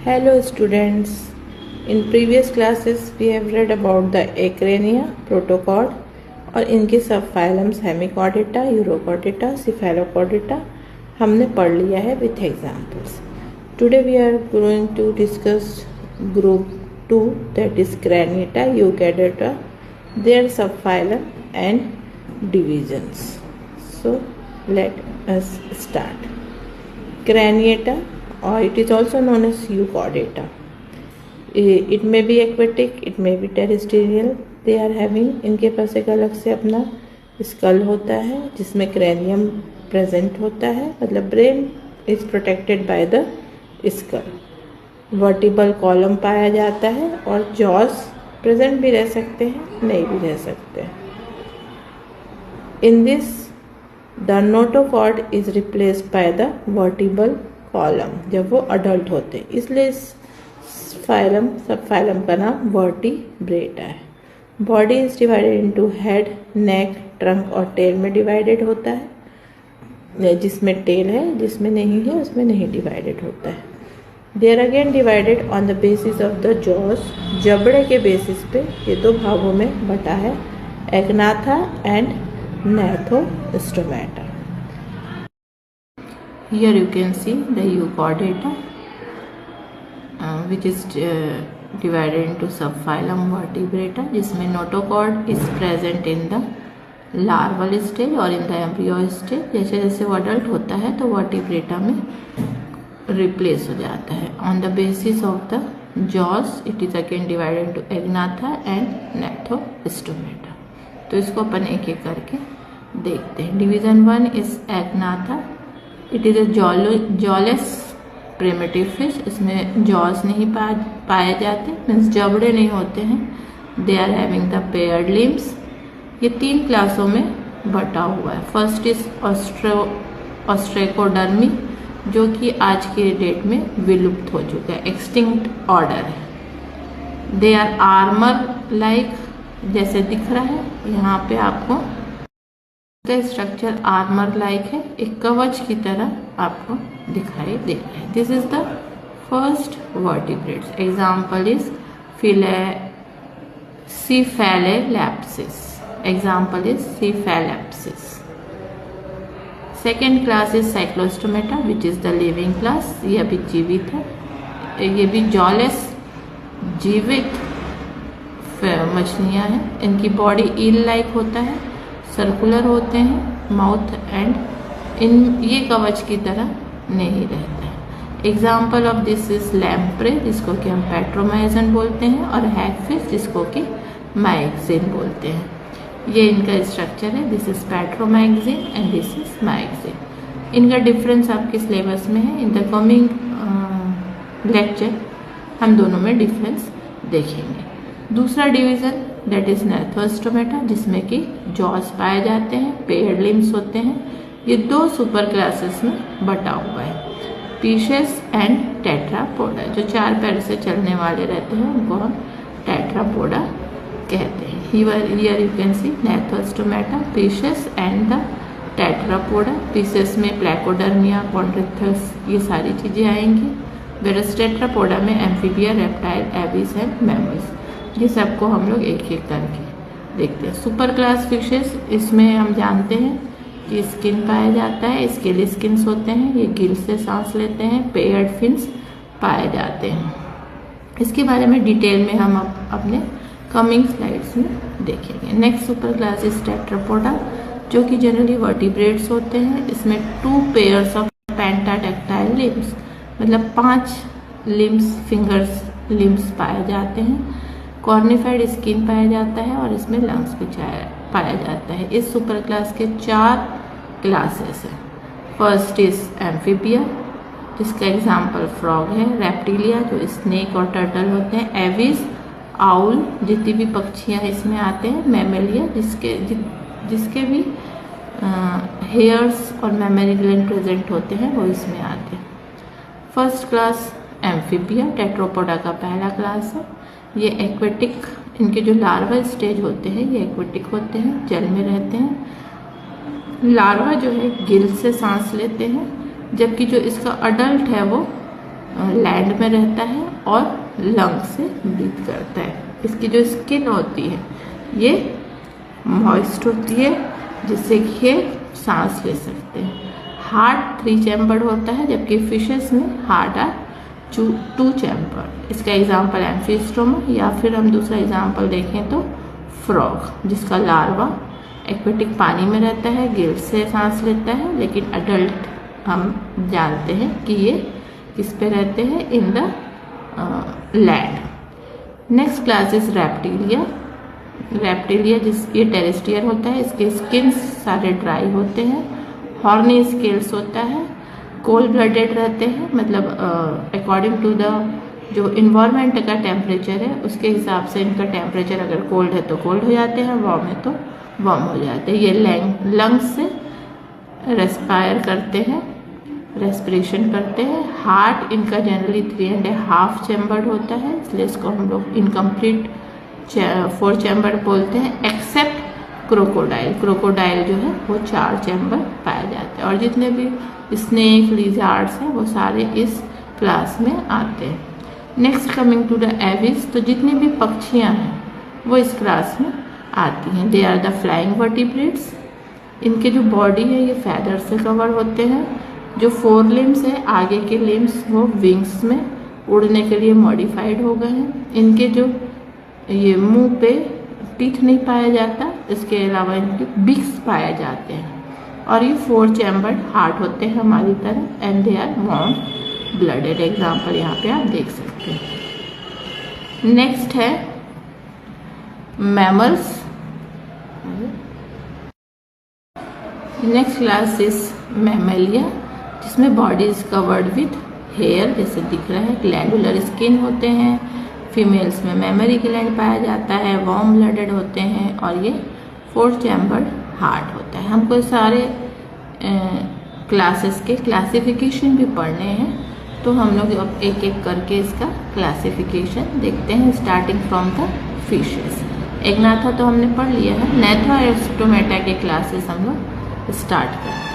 Hello students, in previous classes we have read about the Acrania, Protocod और इनके सब phylums Hemichordata, urochordata, cephalochordata हमने पढ़ लिया है with examples. Today we are going to discuss group 2 that is Craniata, Eukaryota, their subphylum and divisions. So let us start. Craniata, or it is also known as Euchordata. It may be aquatic, it may be terrestrial. They are having, इनके पास एक अलग से अपना school होता है जिसमें cranium present होता है, मतलब brain is protected by the skull. Vertebral column पाया जाता है और जॉस प्रेजेंट भी रह सकते हैं, नहीं भी रह सकते हैं. In this the notochord is replaced by the vertebral column जब वो अडल्ट होते हैं, इसलिए इस फाइलम सब फाइलम का नाम वर्टिब्रेटा है. Body is divided into head, neck, trunk और टेल में डिवाइडेड होता है. जिसमें टेल है, जिसमें नहीं है उसमें नहीं डिवाइडेड होता है. They are again divided on the basis of the jaws. जबड़े के बेसिस पे ये दो भागों में बटा है, एग्नाथा and gnathostomaटा. Here you can see the Euchordata, which is divided into subphylum Vertebrata, जिसमें notochord is present in the larval stage और in the embryo stage. जैसे जैसे वो adult होता है तो vertebrata में replace हो जाता है. On the basis of the jaws, it is again divided into agnatha and gnathostomata. तो इसको अपन एक एक करके देखते हैं. Division 1 is agnatha. It is a jawless primitive fish. इसमें जॉस नहीं पाए जाते, मीन्स जबड़े नहीं होते हैं. They are having the paired limbs. ये 3 क्लासों में बटा हुआ है. फर्स्ट इज ऑस्ट्रेकोडर्मी, जो कि आज के डेट में विलुप्त हो चुका है, एक्सटिंक्ट ऑर्डर है. दे आर आर्मर लाइक, जैसे दिख रहा है यहाँ पे आपको का स्ट्रक्चर आर्मर लाइक है, एक कवच की तरह आपको दिखाई दे रहा है. This is the first vertebrates. Example is Cephalelapsis. Example is Cephalapsis. Second class is Cyclostomata, which is the living class. ये अभी जीवित है. ये भी जॉलेस जीवित मछलियाँ हैं. इनकी बॉडी ईल लाइक होता है, सर्कुलर होते हैं माउथ एंड ये कवच की तरह नहीं रहता है. Example of this is lamprey, जिसको कि हम पैट्रोमाइजन बोलते हैं, और हैगफिश, जिसको कि माइक्सिन बोलते हैं. ये इनका स्ट्रक्चर है. This is Petromyzon and this is Myxine. इनका डिफरेंस आपके सिलेबस में है. इन द कमिंग लेक्चर हम दोनों में डिफरेंस देखेंगे. दूसरा डिवीजन दैट इज gnathostomaटा, जिसमें कि जॉस पाए जाते हैं, पेयर्ड लिम्स होते हैं. ये 2 सुपर क्लासेस में बटा हुआ है, पीशेस एंड टेट्रापोडा. जो 4 पैर से चलने वाले रहते हैं उनको हम टेट्रापोडा कहते हैं. हियर यू कैन सी gnathostomaटा, pisces and the tetrapoda. Pisces में प्लेकोडर्मिया, कॉन्ट्रिक्टस, ये सारी चीज़ें आएंगी. वेरस टेट्रापोडा में amphibia, reptile, aves and mammals. ये सबको हम लोग एक एक करके देखते हैं. सुपर क्लास फिशेस, इसमें हम जानते हैं कि स्किन पाया जाता है, स्केली स्किन्स होते हैं, ये गिल से सांस लेते हैं. पेयर्ड फिन्स पाए जाते हैं. इसके बारे में डिटेल में हम अपने कमिंग स्लाइड्स में देखेंगे. Next super class is Tetrapoda, जो कि जनरली वर्टिब्रेट्स होते हैं. इसमें 2 पेयर्स ऑफ पेंटाटेक्टाइल लिम्स, मतलब 5 लिम्स, फिंगर्स लिम्स पाए जाते हैं. कॉर्निफाइड स्किन पाया जाता है और इसमें लंग्स भी पाया जाता है. इस सुपर क्लास के 4 क्लासेस हैं. फर्स्ट इज एम्फीबिया, जिसका एग्जाम्पल फ्रॉग है. रेप्टिलिया, जो स्नेक और टर्टल होते हैं. एविस, आउल, जितनी भी पक्षियाँ इसमें आते हैं. मैमेलिया, जिसके भी हेयर्स और मैमरी ग्लैंड प्रेजेंट होते हैं, वो इसमें आते हैं. फर्स्ट क्लास एम्फीबिया टेट्रापोडा का पहला क्लास है. ये एक्वेटिक, इनके जो लार्वा स्टेज होते हैं ये एक्वेटिक होते हैं, जल में रहते हैं. लार्वा जो है गिल से सांस लेते हैं, जबकि जो इसका अडल्ट है वो लैंड में रहता है और लंग से ब्रीथ करता है। इसकी जो स्किन होती है ये मॉइस्ट होती है, जिससे कि ये सांस ले सकते हैं। हार्ट 3 चैम्बर्ड होता है, जबकि फिशेस में हार्ट आर 2 चैम्बर्ड। इसका एग्जाम्पल एम्फीस्टोमा, या फिर हम दूसरा एग्जाम्पल देखें तो फ्रॉग, जिसका लार्वा एक्वेटिक पानी में रहता है, गिल्स से सांस लेता है, लेकिन अडल्ट हम जानते हैं कि ये किस पे रहते हैं, in the land. Next class is reptilia. Reptilia ये टेरेस्ट्रियल होता है, इसके स्किन्स सारे ड्राई होते हैं, हॉर्नी स्केल्स होता है, कोल्ड ब्लडेड रहते हैं, मतलब अकॉर्डिंग टू द जो इन्वायरमेंट का टेम्परेचर है उसके हिसाब से इनका टेम्परेचर अगर कोल्ड है तो कोल्ड हो जाते हैं, वार्म है तो वार्म हो जाते हैं। ये लंग्स से रेस्पायर करते हैं, रेस्पिरेशन करते हैं। हार्ट इनका जनरली 3.5 चैम्बर्ड होता है, इसलिए इसको हम लोग इनकम्प्लीट 4 चैम्बर बोलते हैं, एक्सेप्ट क्रोकोडाइल। क्रोकोडाइल जो है वो 4 चैम्बर पाए जाते हैं, और जितने भी स्नेक, लिजार्ड्स हैं वो सारे इस क्लास में आते हैं। Next coming to the Aves, तो जितनी भी पक्षियां हैं वो इस क्लास में आती हैं। They are the flying vertebrates. इनके जो बॉडी है ये फैदर से कवर होते हैं। जो 4 लिम्स है, आगे के लिम्स, वो विंग्स में उड़ने के लिए मॉडिफाइड हो गए हैं। इनके जो ये मुंह पे टीथ नहीं पाया जाता, इसके अलावा इनके बिक्स पाए जाते हैं, और ये 4 चैम्बर्ड हार्ट होते हैं हमारी तरह, and they are warm blooded. Example यहाँ पे आप देख सकते हैं। नेक्स्ट है mammals. Next class is mammalia, जिसमें body is covered with hair, जैसे दिख रहा है, ग्लैंडुलर स्किन होते हैं। फीमेल्स में मेमरी ग्लैंड पाया जाता है, वार्म ब्लडेड होते हैं, और ये 4 चैम्बर्ड हार्ट होता है। हमको सारे क्लासेस के क्लासिफिकेशन भी पढ़ने हैं, तो हम लोग अब एक एक करके इसका क्लासिफिकेशन देखते हैं, स्टार्टिंग फ्रॉम द फिशेस। एग्नाथा तो हमने पढ़ लिया है, नेथा और स्टोमेटा के क्लासेस हम लोग स्टार्ट करते हैं।